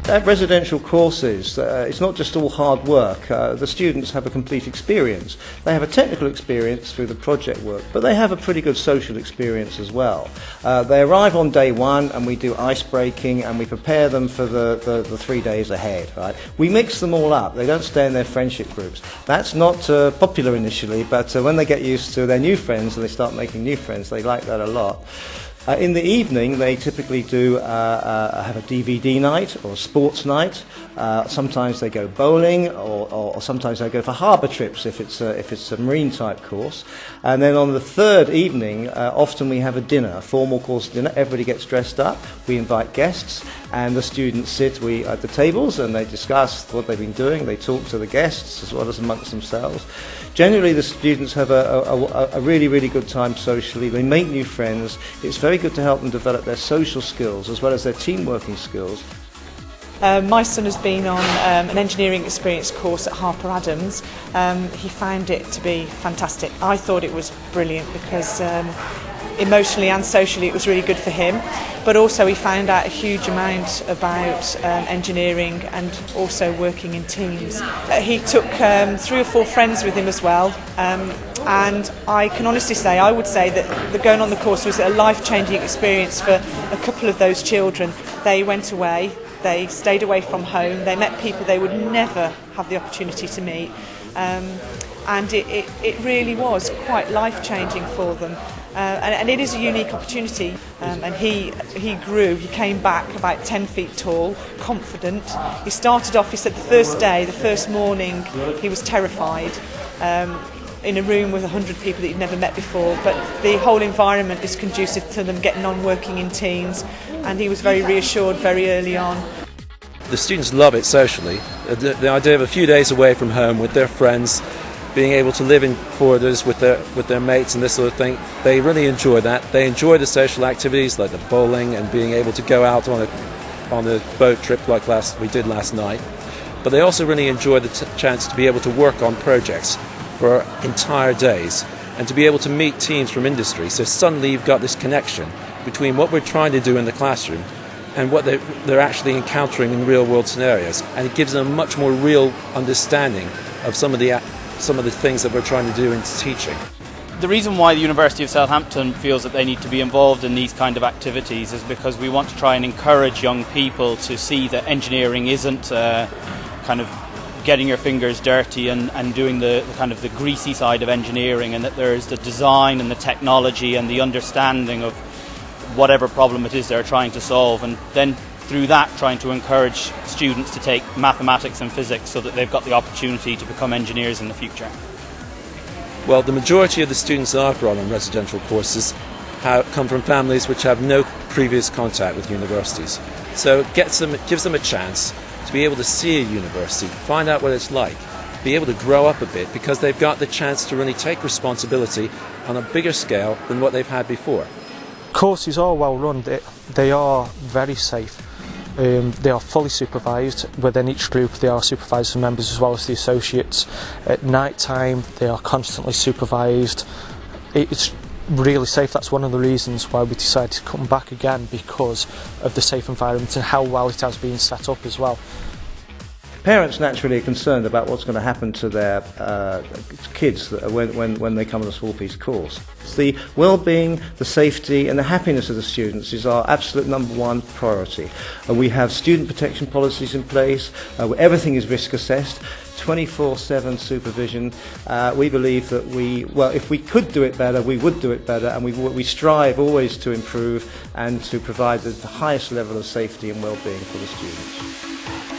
At residential courses, it's not just all hard work. The students have a complete experience. They have a technical experience through the project work, but they have a pretty good social experience as well. They arrive on day one and we do ice breaking and we prepare them for the 3 days ahead. Right? We mix them all up. They don't stay in their friendship groups. That's not popular initially, but when they get used to their new friends and they start making new friends, they like that a lot. In the evening, they typically do have a DVD night or a sports night. Sometimes they go bowling, or sometimes they go for harbour trips if it's a marine type course. And then on the third evening, often we have a dinner, a formal course dinner. Everybody gets dressed up. We invite guests, and the students sit at the tables and they discuss what they've been doing. They talk to the guests as well as amongst themselves. Generally, the students have a really, really good time socially. They make new friends. It's very good to help them develop their social skills as well as their team working skills. My son has been on an engineering experience course at Harper Adams. He found it to be fantastic. I thought it was brilliant because emotionally and socially it was really good for him, but also he found out a huge amount about engineering and also working in teams. He took 3 or 4 friends with him as well, and I can honestly say, I would say that the going on the course was a life-changing experience for a couple of those children. They went away, they stayed away from home, they met people they would never have the opportunity to meet, and it really was quite life-changing for them. And it is a unique opportunity, and he grew. He came back about 10 feet tall, confident. He started off, he said the first day, the first morning, he was terrified in a room with 100 people that he'd never met before, but the whole environment is conducive to them getting on, working in teams, and he was very reassured very early on. The students love it socially. The idea of a few days away from home with their friends, being able to live in quarters with their mates and this sort of thing, they really enjoy that. They enjoy the social activities like the bowling and being able to go out on a boat trip like we did last night. But they also really enjoy the chance to be able to work on projects for entire days and to be able to meet teams from industry. So suddenly you've got this connection between what we're trying to do in the classroom and what they're actually encountering in real world scenarios, and it gives them a much more real understanding of some of the things that we're trying to do in teaching. The reason why the University of Southampton feels that they need to be involved in these kind of activities is because we want to try and encourage young people to see that engineering isn't kind of getting your fingers dirty and doing the kind of the greasy side of engineering, and that there's the design and the technology and the understanding of whatever problem it is they're trying to solve, and then through that trying to encourage students to take mathematics and physics so that they've got the opportunity to become engineers in the future. Well, the majority of the students that I've brought on residential courses come from families which have no previous contact with universities. So it gives them a chance to be able to see a university, find out what it's like, be able to grow up a bit, because they've got the chance to really take responsibility on a bigger scale than what they've had before. Courses are well run, they are very safe. They are fully supervised. Within each group they are supervised for members as well as the associates. At night time they are constantly supervised. It's really safe. That's one of the reasons why we decided to come back again, because of the safe environment and how well it has been set up as well. Parents naturally are concerned about what's going to happen to their kids when they come on a Smallpeice course. The well-being, the safety and the happiness of the students is our absolute number one priority. We have student protection policies in place, everything is risk assessed, 24/7 supervision. We believe that if we could do it better, we would do it better, and we strive always to improve and to provide the highest level of safety and well-being for the students.